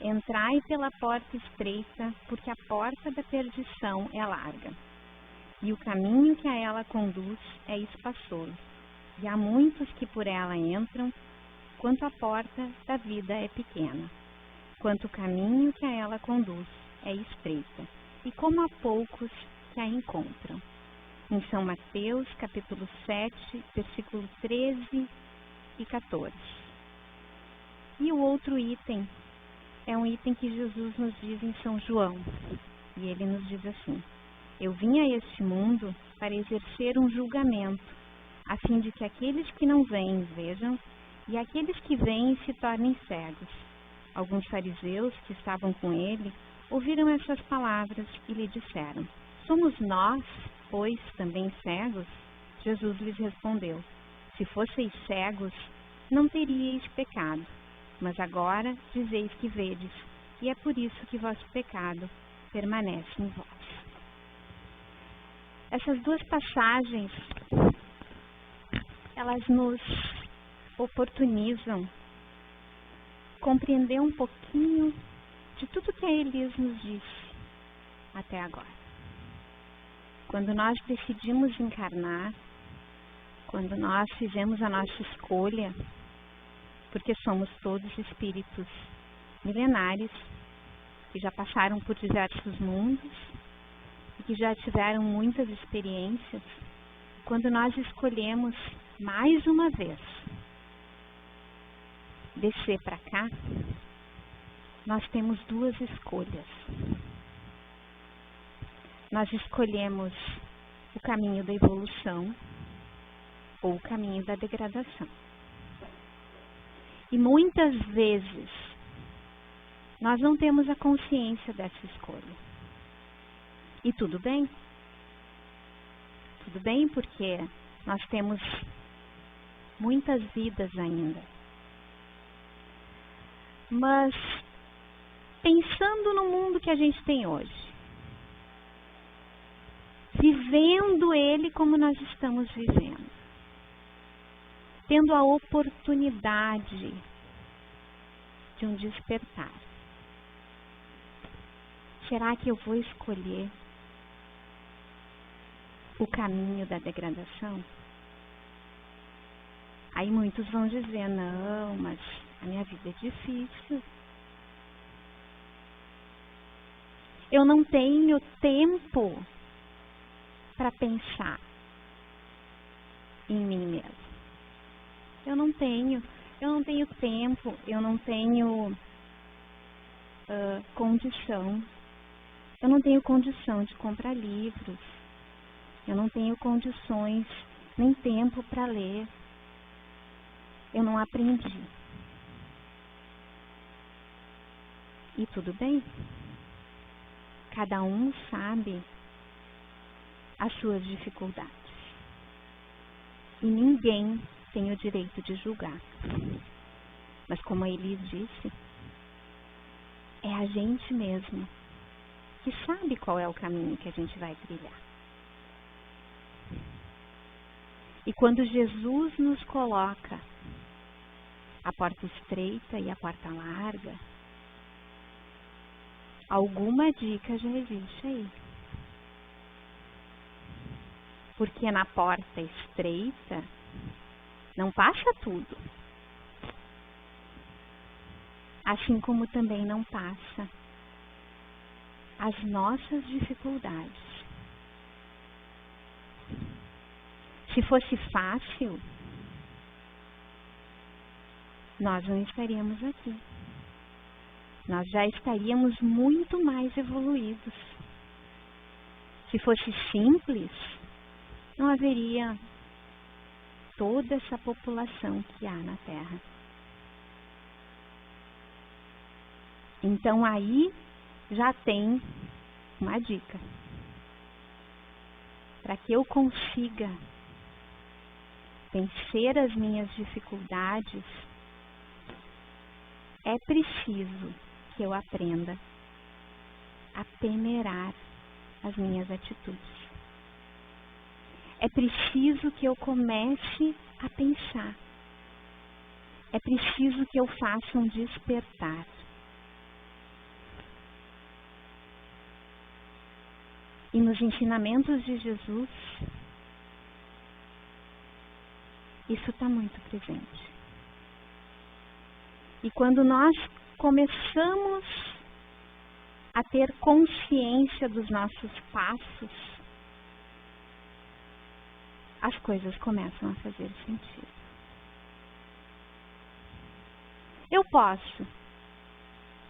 Entrai pela porta estreita, porque a porta da perdição é larga, e o caminho que a ela conduz é espaçoso, e há muitos que por ela entram, quanto a porta da vida é pequena, quanto o caminho que a ela conduz é estreita, e como há poucos que a encontram. Em São Mateus, capítulo 7, versículo 13 e 14. E o outro item é um item que Jesus nos diz em São João, e ele nos diz assim: eu vim a este mundo para exercer um julgamento, a fim de que aqueles que não veem vejam, e aqueles que veem se tornem cegos. Alguns fariseus que estavam com ele ouviram essas palavras e lhe disseram: somos nós, pois, também cegos? Jesus lhes respondeu: se fosseis cegos, não teríeis pecado. Mas agora dizeis que vedes, e é por isso que vosso pecado permanece em vós. Essas duas passagens, elas nos oportunizam compreender um pouquinho de tudo que a Elias nos disse até agora. Quando nós decidimos encarnar, quando nós fizemos a nossa escolha, porque somos todos espíritos milenares, que já passaram por diversos mundos e que já tiveram muitas experiências, quando nós escolhemos mais uma vez descer para cá, nós temos duas escolhas. Nós escolhemos o caminho da evolução ou o caminho da degradação. E muitas vezes nós não temos a consciência dessa escolha. E tudo bem. Tudo bem, porque nós temos muitas vidas ainda. Mas pensando no mundo que a gente tem hoje, vivendo ele como nós estamos vivendo, tendo a oportunidade de um despertar. Será que eu vou escolher o caminho da degradação? Aí muitos vão dizer: não, mas a minha vida é difícil. Eu não tenho tempo para pensar em mim mesmo. Eu não tenho tempo, eu não tenho condição. Eu não tenho condição de comprar livros. Eu não tenho condições nem tempo para ler. Eu não aprendi. E tudo bem. Cada um sabe as suas dificuldades. E ninguém tem o direito de julgar. Mas como a Elis disse, é a gente mesmo que sabe qual é o caminho que a gente vai trilhar. E quando Jesus nos coloca a porta estreita e a porta larga, alguma dica já existe aí. Porque na porta estreita não passa tudo. Assim como também não passa as nossas dificuldades. Se fosse fácil, nós não estaríamos aqui. Nós já estaríamos muito mais evoluídos. Se fosse simples, não haveria toda essa população que há na Terra. Então aí já tem uma dica. Para que eu consiga vencer as minhas dificuldades, é preciso que eu aprenda a peneirar as minhas atitudes. É preciso que eu comece a pensar. É preciso que eu faça um despertar. e nos ensinamentos de Jesus, isso está muito presente. E quando nós começamos a ter consciência dos nossos passos, as coisas começam a fazer sentido.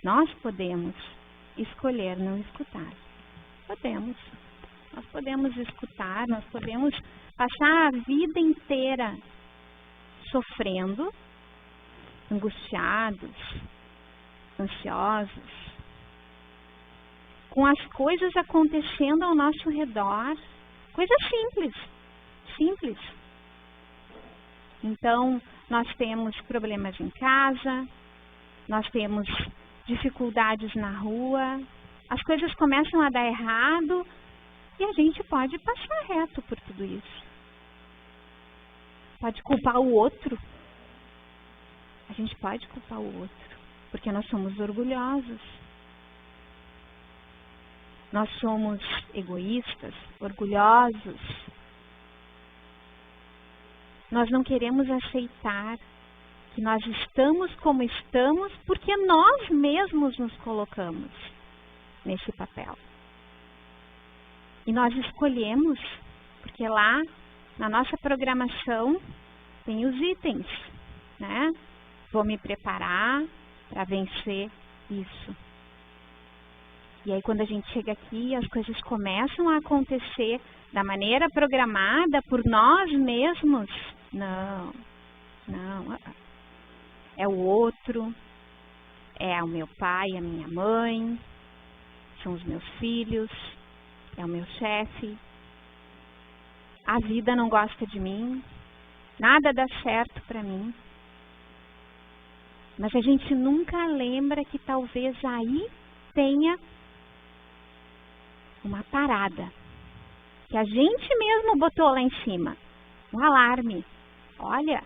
Nós podemos escolher não escutar. Nós podemos escutar, nós podemos passar a vida inteira sofrendo, angustiados, ansiosos, com as coisas acontecendo ao nosso redor, coisas simples. Então, nós temos problemas em casa, nós temos dificuldades na rua, as coisas começam a dar errado e a gente pode passar reto por tudo isso. Pode culpar o outro. A gente pode culpar o outro, porque nós somos orgulhosos. Nós somos egoístas, orgulhosos. Nós não queremos aceitar que nós estamos como estamos porque nós mesmos nos colocamos nesse papel. E nós escolhemos, porque lá na nossa programação tem os itens, né? Vou me preparar para vencer isso. E aí quando a gente chega aqui, as coisas começam a acontecer da maneira programada por nós mesmos. Não. É o outro, é o meu pai, a minha mãe, são os meus filhos, é o meu chefe. A vida não gosta de mim, nada dá certo para mim. Mas a gente nunca lembra que talvez aí tenha uma parada, que a gente mesmo botou lá em cima, um alarme. Olha,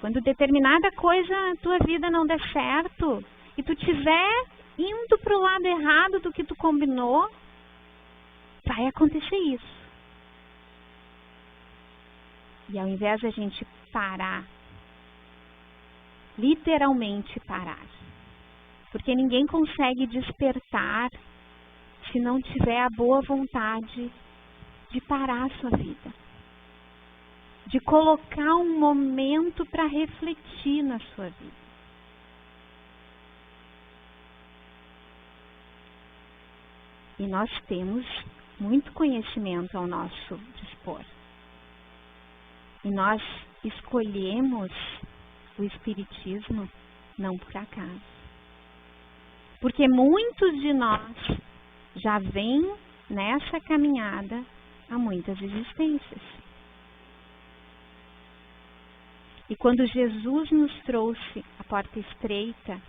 quando determinada coisa na tua vida não der certo e tu estiver indo para o lado errado do que tu combinou, vai acontecer isso. E ao invés de a gente parar, literalmente parar, porque ninguém consegue despertar se não tiver a boa vontade de parar a sua vida, de colocar um momento para refletir na sua vida. E nós temos muito conhecimento ao nosso dispor. E nós escolhemos o Espiritismo não por acaso. Porque muitos de nós já vêm nessa caminhada há muitas existências. E quando Jesus nos trouxe a porta estreita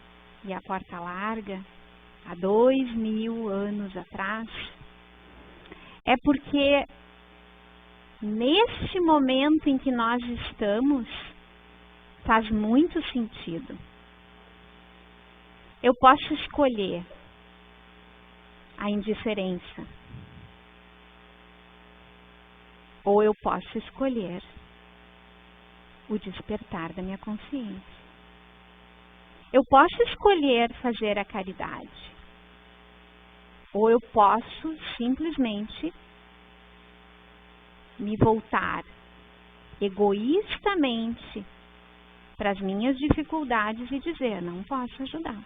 e a porta larga, há 2000 anos atrás, é porque neste momento em que nós estamos, faz muito sentido. Eu posso escolher a indiferença, ou eu posso escolher o despertar da minha consciência. Eu posso escolher fazer a caridade, ou eu posso simplesmente me voltar egoístamente para as minhas dificuldades e dizer, não posso ajudar.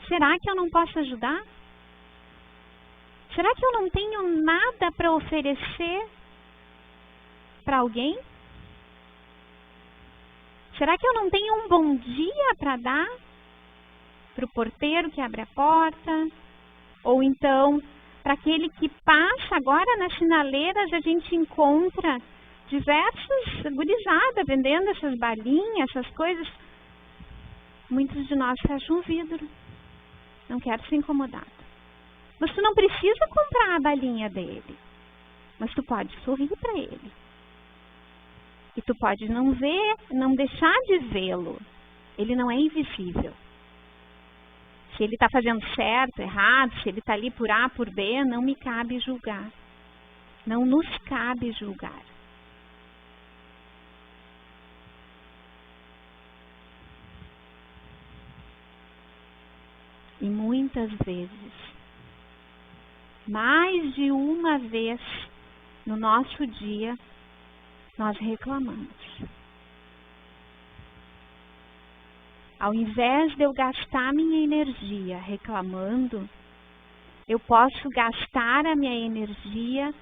Será que eu não posso ajudar? Será que eu não tenho nada para oferecer para alguém? Será que eu não tenho um bom dia para dar para o porteiro que abre a porta? Ou então, para aquele que passa agora nas sinaleiras, a gente encontra diversas gurizadas vendendo essas balinhas, essas coisas. Muitos de nós fecham o vidro. Não quero ser incomodado. Mas tu não precisa comprar a balinha dele. Mas tu pode sorrir para ele. E tu pode não ver, não deixar de vê-lo. Ele não é invisível. Se ele está fazendo certo, errado, se ele está ali por A, por B, não me cabe julgar. Não nos cabe julgar. E muitas vezes, mais de uma vez no nosso dia, nós reclamamos. Ao invés de eu gastar minha energia reclamando, eu posso gastar a minha energia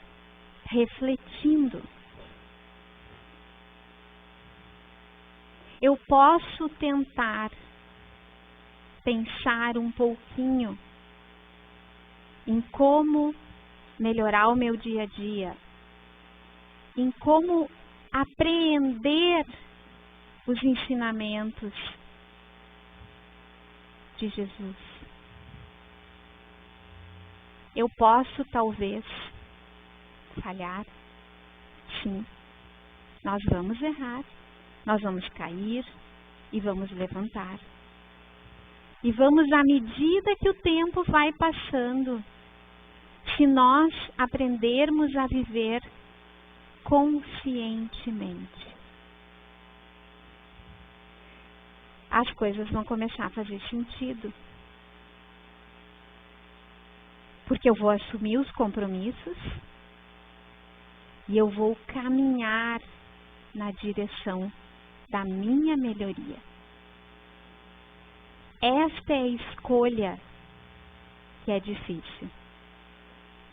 refletindo. Eu posso tentar pensar um pouquinho em como melhorar o meu dia a dia, em como apreender os ensinamentos de Jesus. Eu posso talvez falhar, sim. Nós vamos errar, nós vamos cair e vamos levantar. E vamos, à medida que o tempo vai passando, se nós aprendermos a viver conscientemente, as coisas vão começar a fazer sentido. Porque eu vou assumir os compromissos e eu vou caminhar na direção da minha melhoria. Esta é a escolha que é difícil.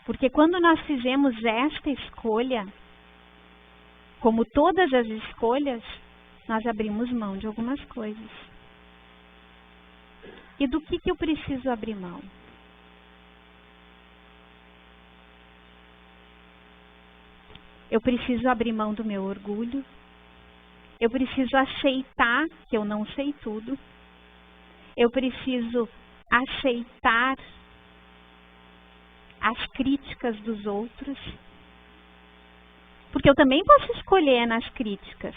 Porque quando nós fizemos esta escolha, como todas as escolhas, nós abrimos mão de algumas coisas. E do que eu preciso abrir mão? Eu preciso abrir mão do meu orgulho. Eu preciso aceitar que eu não sei tudo. Eu preciso aceitar as críticas dos outros. Porque eu também posso escolher nas críticas.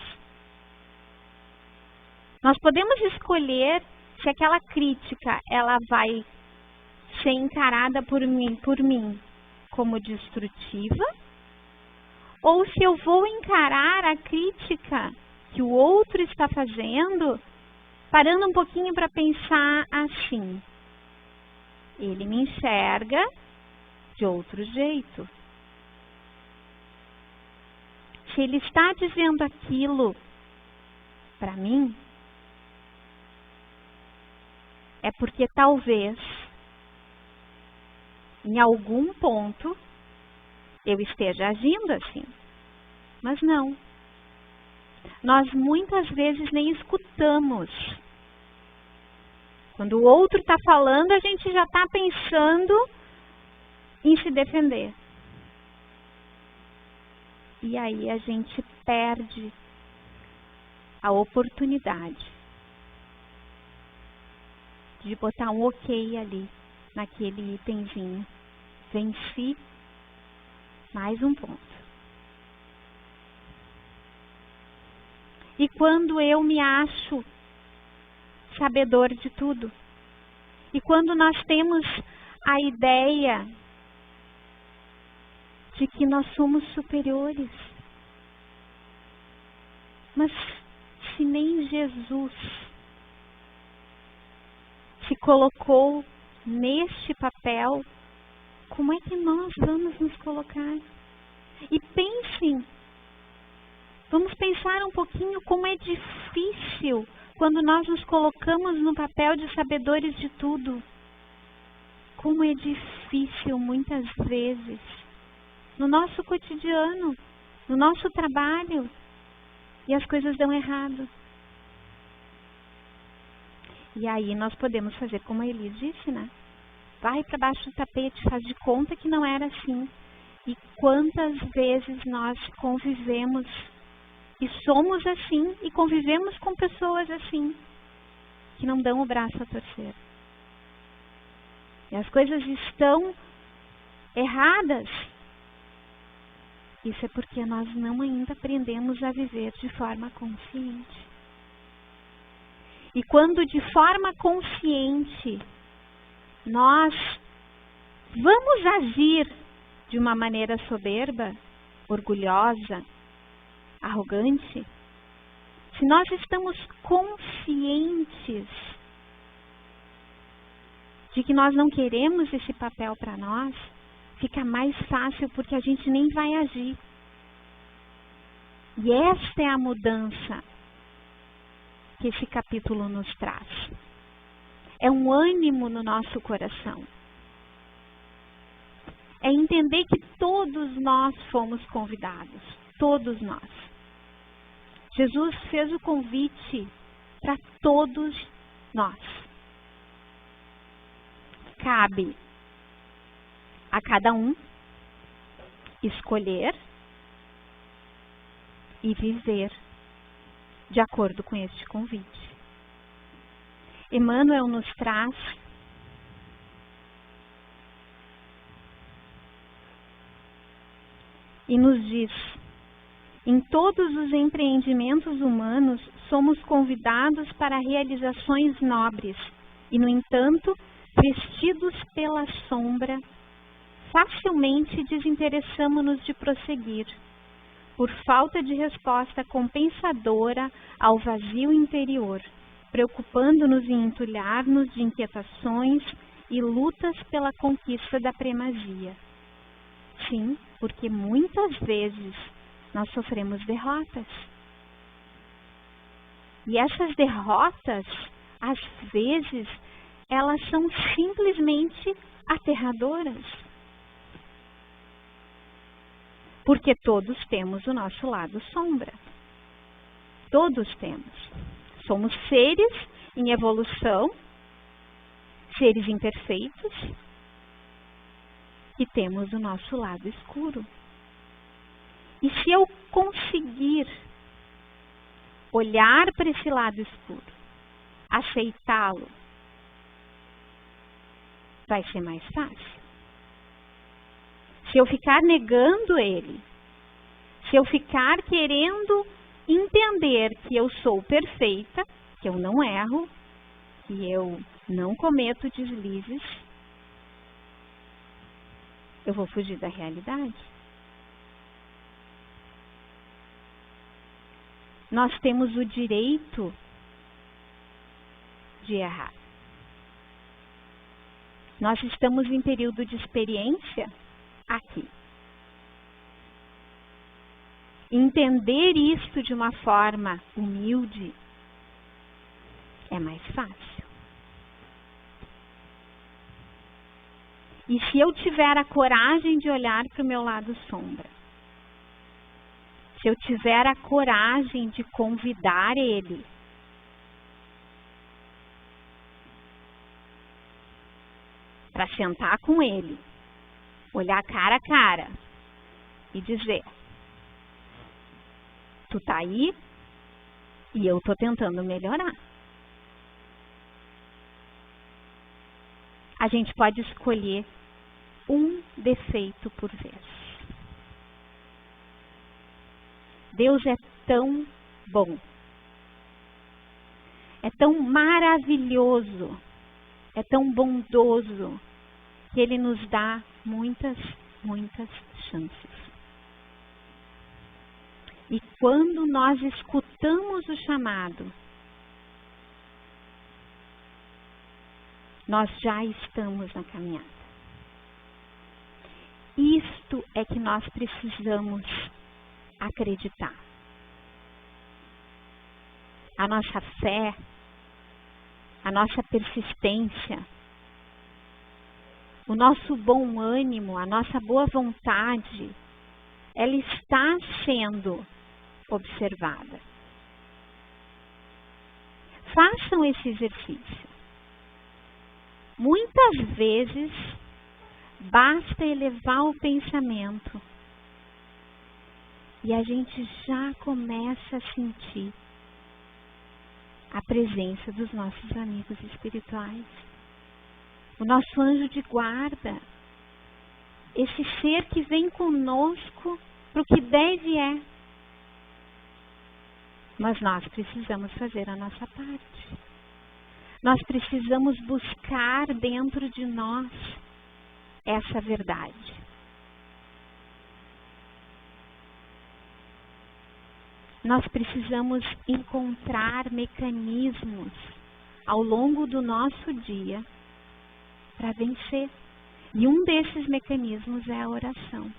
Nós podemos escolher se aquela crítica ela vai ser encarada por mim como destrutiva, ou se eu vou encarar a crítica que o outro está fazendo, parando um pouquinho para pensar assim: ele me enxerga de outro jeito. Se ele está dizendo aquilo para mim, é porque talvez, em algum ponto, eu esteja agindo assim. Mas não. Nós muitas vezes nem escutamos. Quando o outro está falando, a gente já está pensando em se defender. E aí a gente perde a oportunidade de botar um ok ali, naquele itemzinho. Venci mais um ponto. E quando eu me acho sabedor de tudo, e quando nós temos a ideia de que nós somos superiores, mas se nem Jesus se colocou neste papel, como é que nós vamos nos colocar? E pensem, vamos pensar um pouquinho como é difícil quando nós nos colocamos no papel de sabedores de tudo. Como é difícil muitas vezes no nosso cotidiano, no nosso trabalho, e as coisas dão errado. E aí nós podemos fazer como a Eli disse, né? Vai para baixo do tapete, faz de conta que não era assim. E quantas vezes nós convivemos e somos assim, e convivemos com pessoas assim, que não dão o braço a torcer. E as coisas estão erradas. Isso é porque nós não ainda aprendemos a viver de forma consciente. E quando de forma consciente nós vamos agir de uma maneira soberba, orgulhosa, arrogante? Se nós estamos conscientes de que nós não queremos esse papel para nós, fica mais fácil porque a gente nem vai agir. E esta é a mudança que esse capítulo nos traz. É um ânimo no nosso coração. É entender que todos nós fomos convidados. Todos nós. Jesus fez o convite para todos nós. Cabe a cada um escolher e viver de acordo com este convite. Emmanuel nos traz e nos diz: em todos os empreendimentos humanos somos convidados para realizações nobres e, no entanto, vestidos pela sombra, facilmente desinteressamo-nos de prosseguir, por falta de resposta compensadora ao vazio interior, preocupando-nos em entulhar-nos de inquietações e lutas pela conquista da primazia. Sim, porque muitas vezes nós sofremos derrotas. E essas derrotas, às vezes, elas são simplesmente aterradoras. Porque todos temos o nosso lado sombra. Todos temos. Somos seres em evolução, seres imperfeitos, e temos o nosso lado escuro. E se eu conseguir olhar para esse lado escuro, aceitá-lo, vai ser mais fácil. Se eu ficar negando ele, se eu ficar querendo entender que eu sou perfeita, que eu não erro, que eu não cometo deslizes, eu vou fugir da realidade. Nós temos o direito de errar. Nós estamos em período de experiência aqui. Entender isto de uma forma humilde é mais fácil. E se eu tiver a coragem de olhar para o meu lado sombra, se eu tiver a coragem de convidar ele para sentar com ele, olhar cara a cara e dizer: tu tá aí e eu tô tentando melhorar. A gente pode escolher um defeito por vez. Deus é tão bom, é tão maravilhoso, é tão bondoso, que Ele nos dá muitas chances. E quando nós escutamos o chamado, nós já estamos na caminhada. Isto é que nós precisamos acreditar. A nossa fé, a nossa persistência, o nosso bom ânimo, a nossa boa vontade, ela está sendo observada. Façam esse exercício. Muitas vezes, basta elevar o pensamento e a gente já começa a sentir a presença dos nossos amigos espirituais. O nosso anjo de guarda, esse ser que vem conosco para o que deve é. Mas nós precisamos fazer a nossa parte. Nós precisamos buscar dentro de nós essa verdade. Nós precisamos encontrar mecanismos ao longo do nosso dia para vencer. E um desses mecanismos é a oração.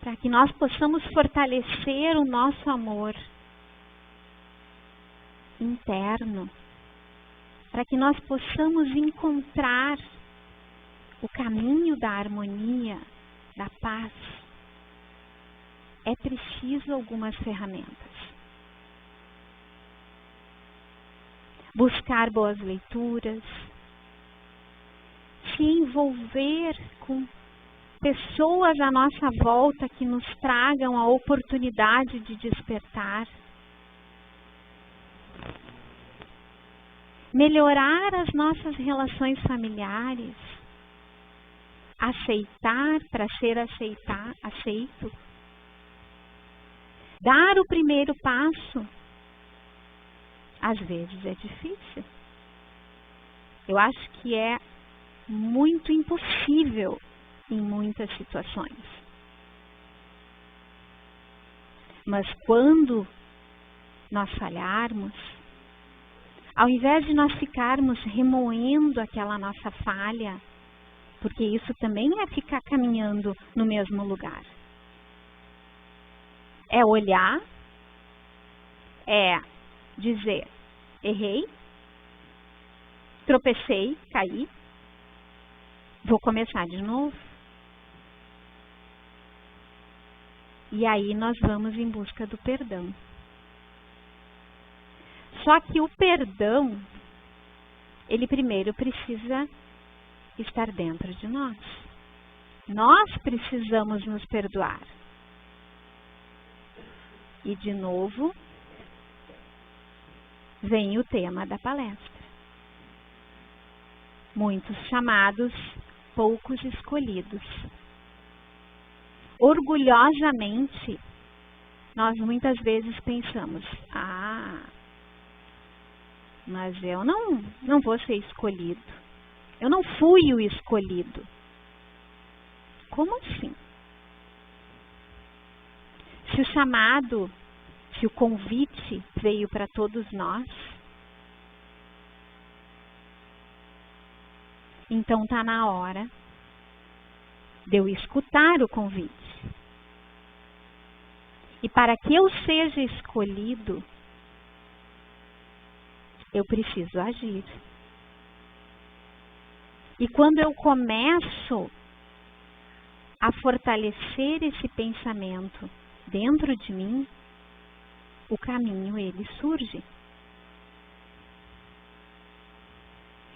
Para que nós possamos fortalecer o nosso amor interno, para que nós possamos encontrar o caminho da harmonia, da paz, é preciso algumas ferramentas. Buscar boas leituras, se envolver com pessoas à nossa volta que nos tragam a oportunidade de despertar. Melhorar as nossas relações familiares. Aceitar para ser aceito. Dar o primeiro passo. Às vezes é difícil. Eu acho que é muito impossível em muitas situações. Mas quando nós falharmos, ao invés de nós ficarmos remoendo aquela nossa falha, porque isso também é ficar caminhando no mesmo lugar. É olhar, é dizer, errei, tropecei, caí, vou começar de novo. E aí nós vamos em busca do perdão. Só que o perdão, ele primeiro precisa estar dentro de nós. Nós precisamos nos perdoar. E de novo, vem o tema da palestra. Muitos chamados, poucos escolhidos. Orgulhosamente, nós muitas vezes pensamos, mas eu não vou ser escolhido. Eu não fui o escolhido. Como assim? Se o chamado, se o convite veio para todos nós, então está na hora de eu escutar o convite. E para que eu seja escolhido, eu preciso agir. E quando eu começo a fortalecer esse pensamento dentro de mim, o caminho ele surge.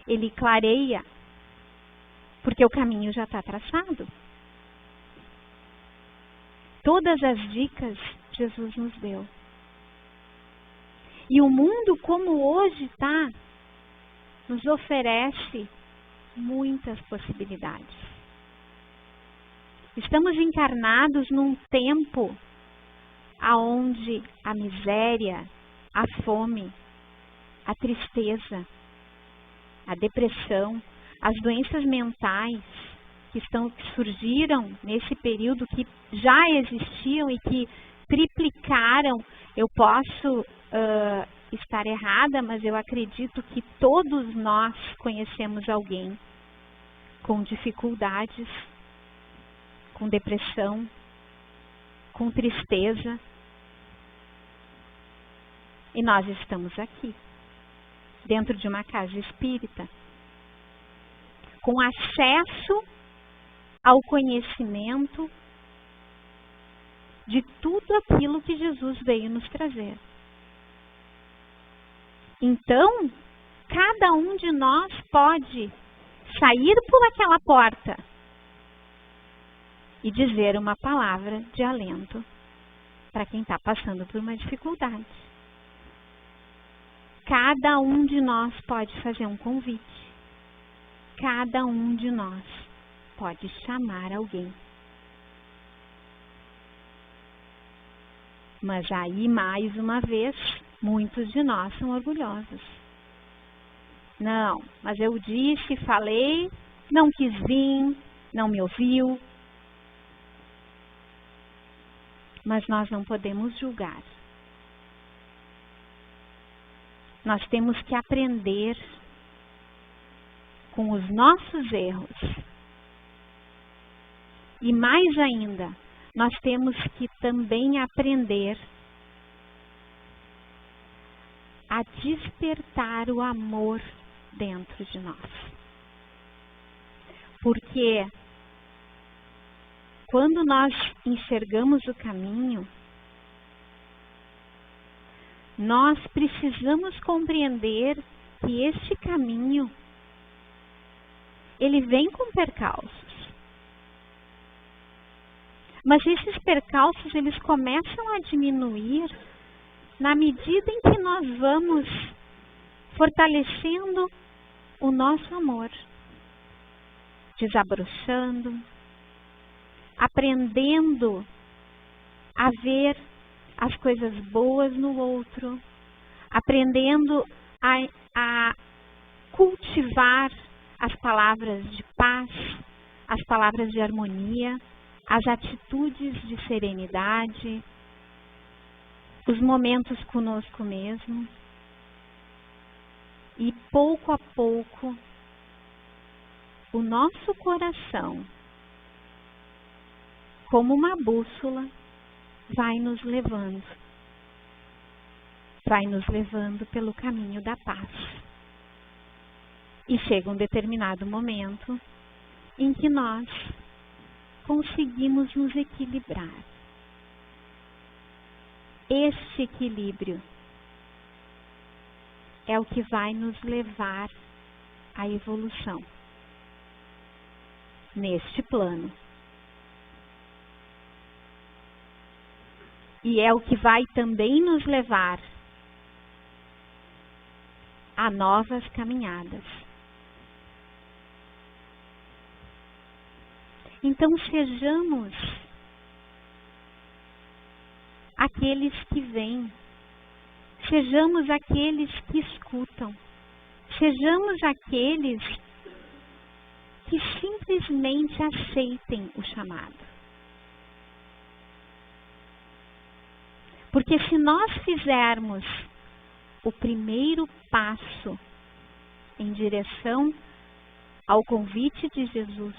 Ele clareia, porque o caminho já está traçado. Todas as dicas Jesus nos deu. E o mundo como hoje está, nos oferece muitas possibilidades. Estamos encarnados num tempo aonde a miséria, a fome, a tristeza, a depressão, as doenças mentais que surgiram nesse período, que já existiam e que triplicaram. Eu posso estar errada, mas eu acredito que todos nós conhecemos alguém com dificuldades, com depressão, com tristeza. E nós estamos aqui, dentro de uma casa espírita, com acesso ao conhecimento de tudo aquilo que Jesus veio nos trazer. Então, cada um de nós pode sair por aquela porta e dizer uma palavra de alento para quem está passando por uma dificuldade. Cada um de nós pode fazer um convite. Cada um de nós pode chamar alguém. Mas aí, mais uma vez, Muitos de nós são orgulhosos. Não, mas eu disse, falei, não quis vir, não me ouviu. Mas nós não podemos julgar. Nós temos que aprender com os nossos erros. E mais ainda, nós temos que também aprender a despertar o amor dentro de nós. Porque quando nós enxergamos o caminho, nós precisamos compreender que este caminho, ele vem com percalços. Mas esses percalços, eles começam a diminuir na medida em que nós vamos fortalecendo o nosso amor, desabrochando, aprendendo a ver as coisas boas no outro, aprendendo a cultivar as palavras de paz, as palavras de harmonia, as atitudes de serenidade, os momentos conosco mesmo. E pouco a pouco, o nosso coração, como uma bússola, vai nos levando pelo caminho da paz. E chega um determinado momento em que nós conseguimos nos equilibrar. Este equilíbrio é o que vai nos levar à evolução neste plano. E é o que vai também nos levar a novas caminhadas. Então sejamos aqueles que vêm, sejamos aqueles que escutam, sejamos aqueles que simplesmente aceitem o chamado. Porque se nós fizermos o primeiro passo em direção ao convite de Jesus,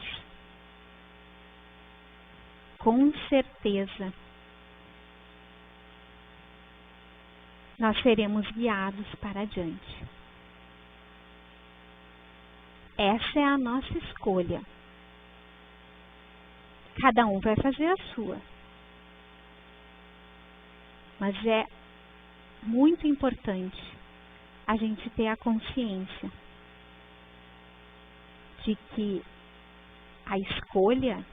com certeza nós seremos guiados para adiante. Essa é a nossa escolha. Cada um vai fazer a sua. Mas é muito importante a gente ter a consciência de que a escolha,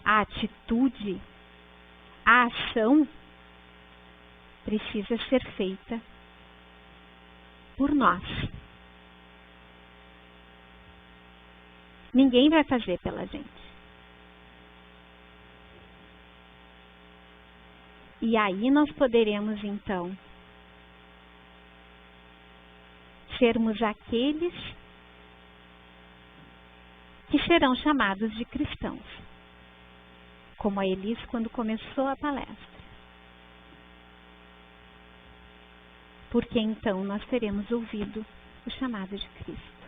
a atitude, a ação precisa ser feita por nós. Ninguém vai fazer pela gente. E aí nós poderemos, então, sermos aqueles que serão chamados de cristãos, como a Elis quando começou a palestra. Porque então nós teremos ouvido o chamado de Cristo.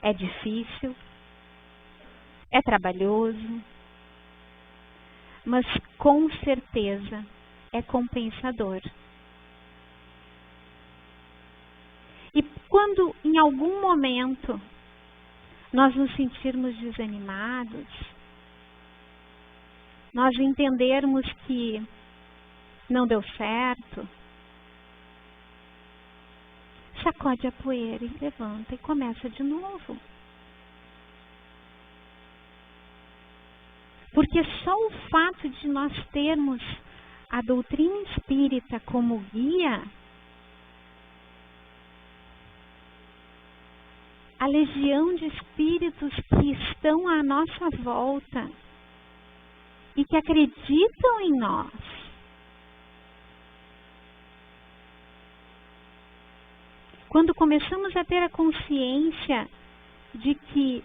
É difícil, é trabalhoso, mas com certeza é compensador. E quando em algum momento nós nos sentirmos desanimados, nós entendermos que não deu certo, sacode a poeira e levanta e começa de novo. Porque só o fato de nós termos a doutrina espírita como guia, a legião de espíritos que estão à nossa volta, e que acreditam em nós. Quando começamos a ter a consciência de que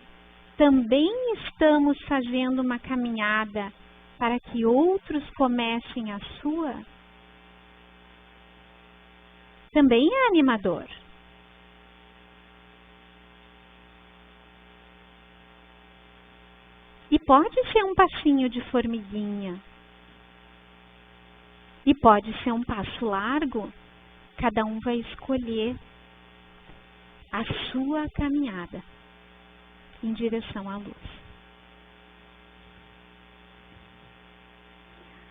também estamos fazendo uma caminhada para que outros comecem a sua, também é animador. E pode ser um passinho de formiguinha. E pode ser um passo largo. Cada um vai escolher a sua caminhada em direção à luz.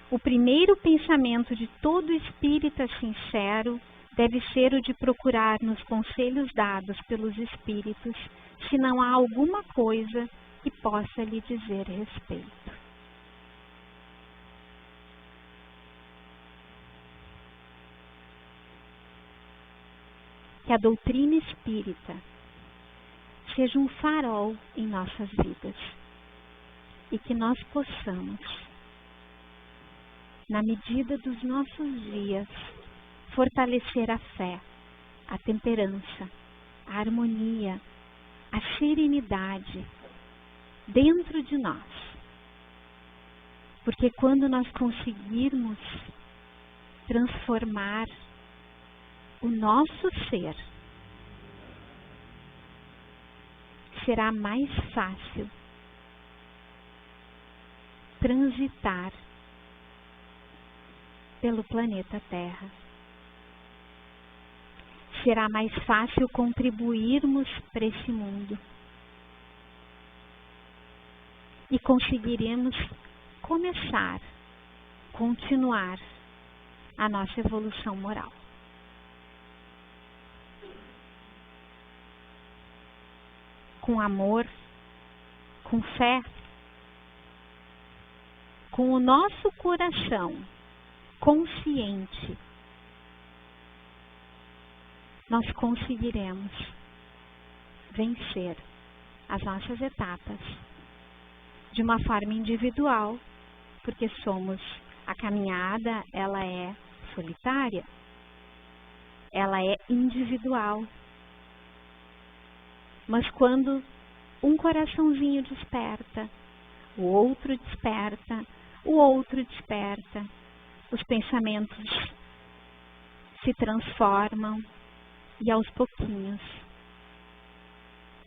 O primeiro pensamento de todo espírita sincero deve ser o de procurar nos conselhos dados pelos espíritos se não há alguma coisa que possa lhe dizer respeito. Que a doutrina espírita seja um farol em nossas vidas e que nós possamos, na medida dos nossos dias, fortalecer a fé, a temperança, a harmonia, a serenidade dentro de nós. Porque quando nós conseguirmos transformar o nosso ser, será mais fácil transitar pelo planeta Terra. Será mais fácil contribuirmos para esse mundo. E conseguiremos continuar a nossa evolução moral. Com amor, com fé, com o nosso coração consciente, nós conseguiremos vencer as nossas etapas de uma forma individual, porque a caminhada, ela é solitária, ela é individual. Mas quando um coraçãozinho desperta, o outro desperta, o outro desperta, os pensamentos se transformam e aos pouquinhos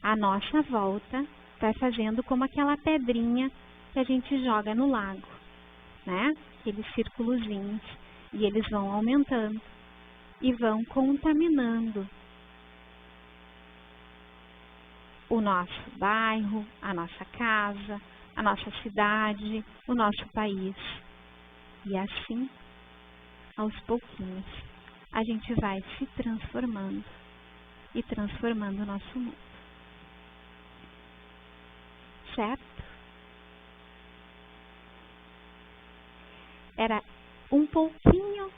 a nossa volta vai fazendo como aquela pedrinha que a gente joga no lago, né? Aqueles círculozinhos, e eles vão aumentando e vão contaminando o nosso bairro, a nossa casa, a nossa cidade, o nosso país. E assim, aos pouquinhos, a gente vai se transformando e transformando o nosso mundo. Certo? Era um pouquinho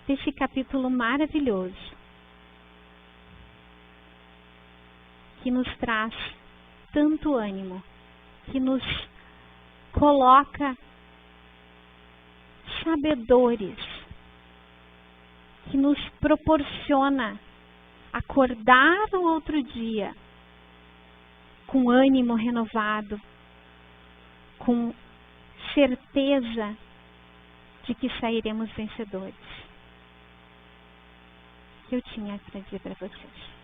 desse capítulo maravilhoso que nos traz tanto ânimo, que nos coloca sabedores, que nos proporciona acordar no outro dia com ânimo renovado, com certeza de que sairemos vencedores. Que eu tinha para dizer para vocês.